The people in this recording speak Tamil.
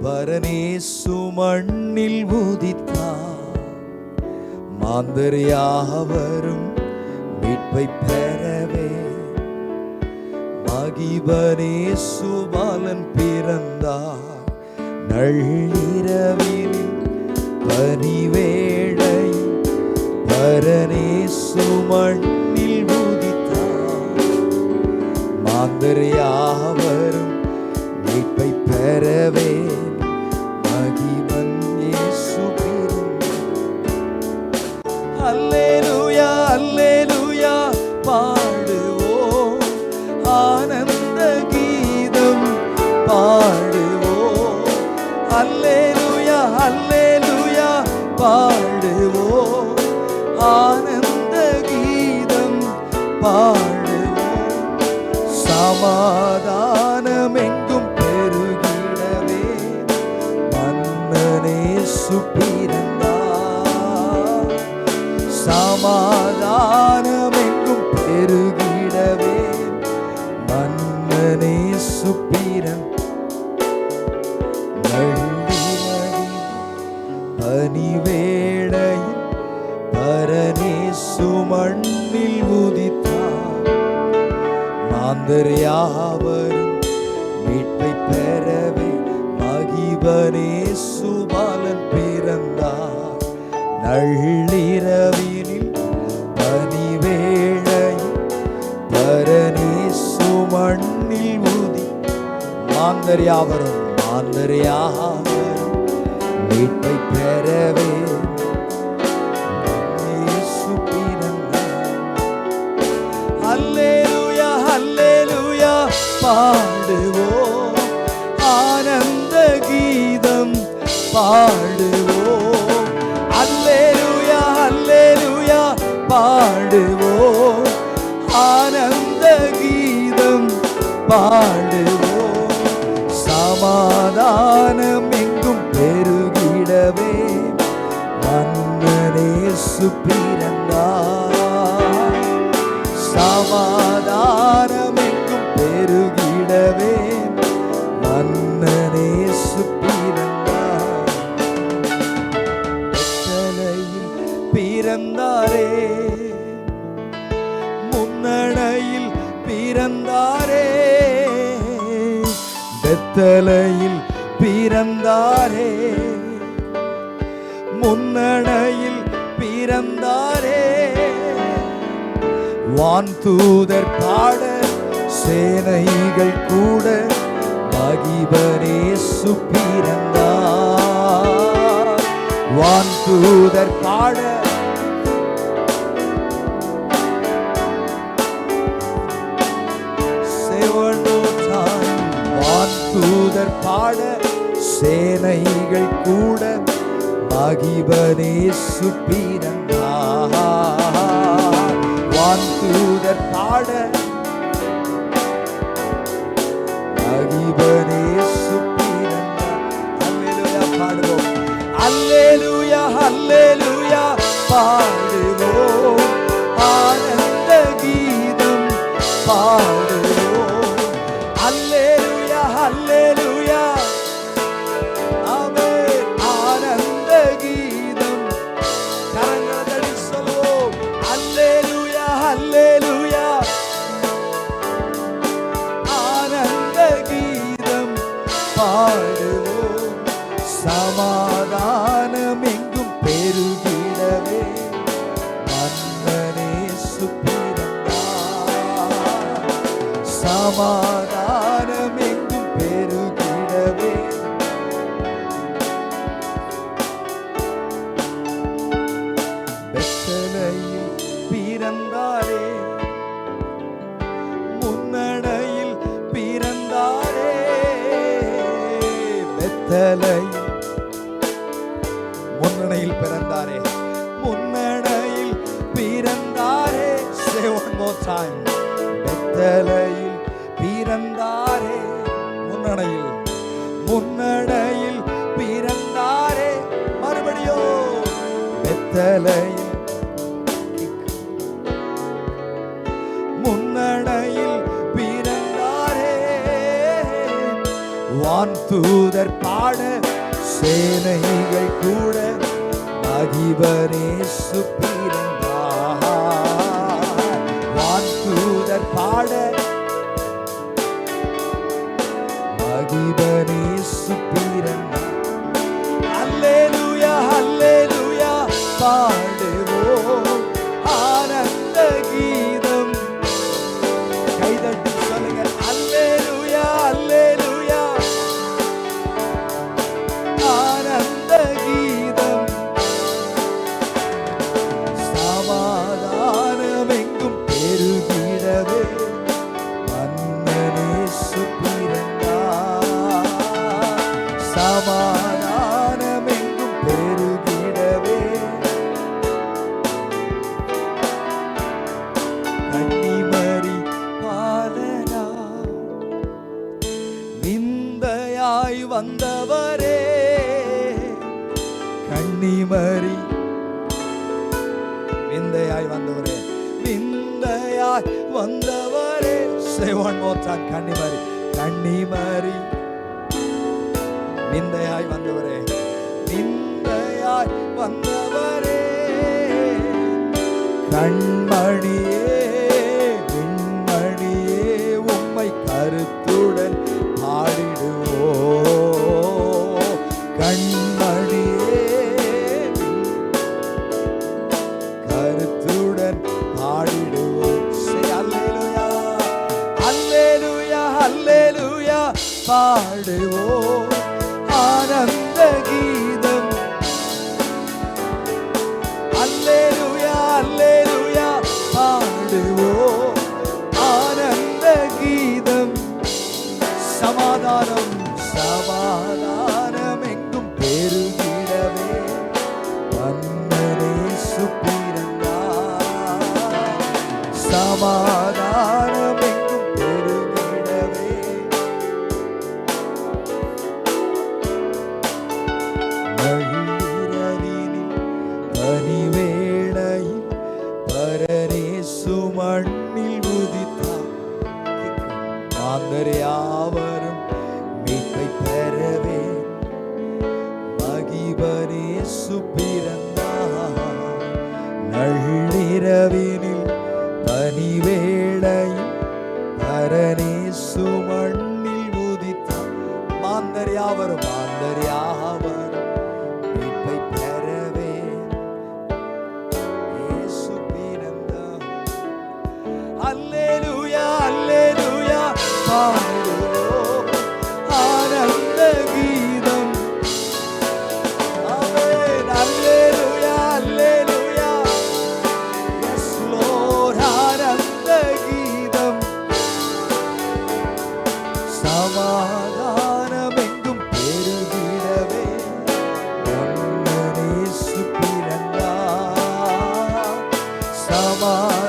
பரனேசு மண்ணில் உதித்தார். மாந்தர் யாவரும் மீட்பை பெறவே மகிபனேசு பாலன் பிறந்தார். நள்ளிரவில் பனிவேளை பரனேசு மண்ணில் உதித்தார். மாந்தர் யாவரும் மீட்பை பெறவே மகிபன் இயேசு பிறந்தார். அல்லேலூயா அல்லேலூயா பாடுவோம், ஆனந்த கீதம் பாடுவோம். அல்லேலூயா அல்லேலூயா பாடுவோம், ஆனந்த கீதம் பாடுவோம். சமாதானம் எங்கும் பெருகிடவே மன்னனேசு பிறந்தார். சமாதானம் எங்கும் பெருகிடவே மன்னனேசு பிறந்தார். பனிவேளையில் பரனேசு மண்ணில் உதித்தார். மாந்தர் யாவரும் மீட்பை பெறவே மகிபனேசு பாலன் பிறந்தார். நள்ளிரவினில் பனிவேளையில் பரனேசு மண்ணில் உதி. மாந்தர் யாவரும் மீட்பை பெறவே இயேசு பிறந்தார். அல்லேலூயா அல்லேலூயா பாடுவோம், ஆனந்த கீதம் பாடுவோம். அல்லேலூயா அல்லேலூயா பாடுவோம், ஆனந்த கீதம் பாடுவோம். சமாதானம் எங்கும் பெருகிடவே மன்னனேசு பிறந்தார். சமாதானம் எங்கும் பெருகிடவே மன்னனேசு பிறந்தார். பெத்தலையில் பிறந்தாரே, முன்னணையில் பிறந்தாரே. பெத்தலையில் பிறந்தாரே, முன்னணையில் பிறந்தாரே. வான்தூதர் பாட சேனைகள் கூட மகிபனேசு பிறந்தார். வான்தூதர் பாட வான்தூதர் பாட சேனைகள் கூட மகிபனேசு பிறந்தார். வான்தூதர் பாட மகிபனேசு பிறந்தார். அல்லேலூயா பாடுவோம், அல்லேலூயா அல்லேலூயா பாடுவோம், ஆனந்த கீதம் பாடுவோம். அல்லேலூயா அல்லேலூயா ஆமென், ஆனந்த கீதம். கரங்களை சொல்வோம், அல்லேலூயா அல்லேலூயா ஆனந்த கீதம் பாடுவோம். சமாதானம் எங்கும் பெருகிடவே மன்னனேசு பிறந்தார். சமாதானம் எங்கும் பெருகிடவே பெத்தலையில் பிறந்தாரே, முன்னணையில் பிறந்தாரே. பெத்தலையில் முன்னணையில் பிறந்தாரே, முன்னணையில் பிறந்தாரே. Say one more time. பெத்தலையில் பிறந்தாரே, முன்னணையில் முன்னணையில் பிறந்தாரே. மறுபடியும் பெத்தலையில் முன்னணையில் பிறந்தாரே. வான் தூதர் பாட சேனைகள் கூட மகிபனேசு பிறந்தார். வான் தூதர் பாட மகிபனேசு பிறந்தார். அல்லேலூயா அல்லேலூயா பாடுவோம் ஆனந்த கீதம். கைதட்டி சொல்லுங்க அல்லேலூயா அல்லேலூயா ஆனந்த கீதம். சமாதானம் எங்கும் பெருகிடவே மன்னனேசு பிறந்தார். சமாதானம் எங்கும் பெருகிடவே கன்னிமரி பாலனா விந்தையாய் வந்தவரே. கன்னிமரி விந்தையாய் வந்தவரே, விந்தையாய் வந்தவரே. Say one more time. கன்னிமரி கன்னிமரி விந்தையாய் வந்தவரே, விந்தையாய் வந்தவரே. கண்மணியே விண்மணியே உம்மை கருத்துடன் பாடிடுவோ. கண்மணியே கருத்துடன் பாடிடுவோம். அல்லேலூயா அல்லேலூயா அல்லேலூயா பாடுவோம் ஆனந்த கீதம். அல்லேலூயா அல்லேலூயா பாடுவோம் ஆனந்த கீதம். சமாதானம் சமாதானம் எங்கும் பெருகிடவே மன்னனேசு பிறந்தார். சமாதானம் எங்கும் பெருகிடவே நள்ளிரவினில் பனிவேளையில் பரனேசு மண்ணில் உதித்தார். மாந்தர் யாவரும் மீட்பை பெறவே மகிபனேசு பிறந்தார். நள்ளிரவினில் பனிவேளையில் பரனேசு மண்ணில் உதித்தார். மாந்தர் யாவரும் மீட்பை பெறவே இயேசு பிறந்தார். அல்லேலூயா அல்லேலூயா பாடுவோம் ஆனந்த கீதம். ஆமென். அல்லேலூயா அல்லேலூயா எஸ் லார்ட் ஆனந்த கீதம். சமாதானம் எங்கும் பெருகிடவே மன்னனேசு பிறந்தார். சமாதானம்